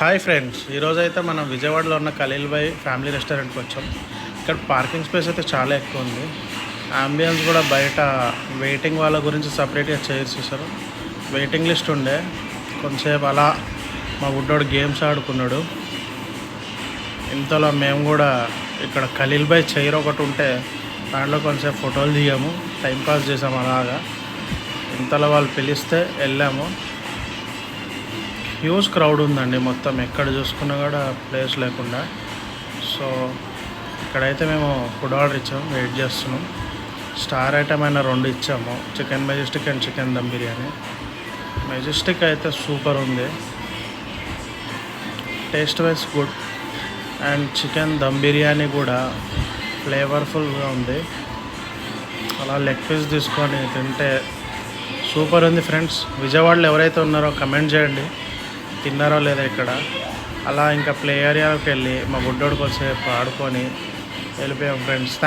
Hi friends, ఈరోజైతే మనం విజయవాడలో ఉన్న ఖలీల్ భాయ్ ఫ్యామిలీ రెస్టారెంట్కి వచ్చాం. ఇక్కడ పార్కింగ్ స్పేస్ అయితే చాలా ఎక్కువ ఉంది. అంబియన్స్ కూడా బయట వెయిటింగ్ వాళ్ళ గురించి సపరేట్గా చైర్స్ ఇస్తారు. వెయిటింగ్ లిస్ట్ ఉండే కొంచెంసేపు అలా మా బుడ్డోడు గేమ్స్ ఆడుకున్నాడు. ఇంతలో మేము కూడా ఇక్కడ ఖలీల్ భాయ్ చైర్ ఒకటి ఉంటే దాంట్లో కొంచెంసేపు ఫోటోలు దిగాము, టైంపాస్ చేసాము అలాగా. ఇంతలో వాళ్ళు పిలిస్తే వెళ్ళాము. హ్యూజ్ క్రౌడ్ ఉందండి, మొత్తం ఎక్కడ చూసుకున్నా కూడా ప్లేస్ లేకుండా. సో ఇక్కడైతే మేము ఫుడ్ ఆర్డర్ ఇచ్చాము, వెయిట్ చేస్తున్నాం. స్టార్ ఐటమ్ అయినా 2 ఇచ్చాము, chicken majestic and chicken dum biryani. Majestic అయితే సూపర్ ఉంది, taste wise good. And chicken dum biryani కూడా ఫ్లేవర్ఫుల్గా ఉంది. అలా లెగ్ పీస్ తీసుకొని తింటే సూపర్ ఉంది. ఫ్రెండ్స్, విజయవాడలో ఎవరైతే ఉన్నారో కమెంట్ చేయండి, తిన్నారో లేదా ఇక్కడ. అలా ఇంకా ప్లే ఏరియాలోకి వెళ్ళి మా బుడ్డోడు కొంచెంసేపు ఆడుకొని వెళ్ళిపోయాం ఫ్రెండ్స్.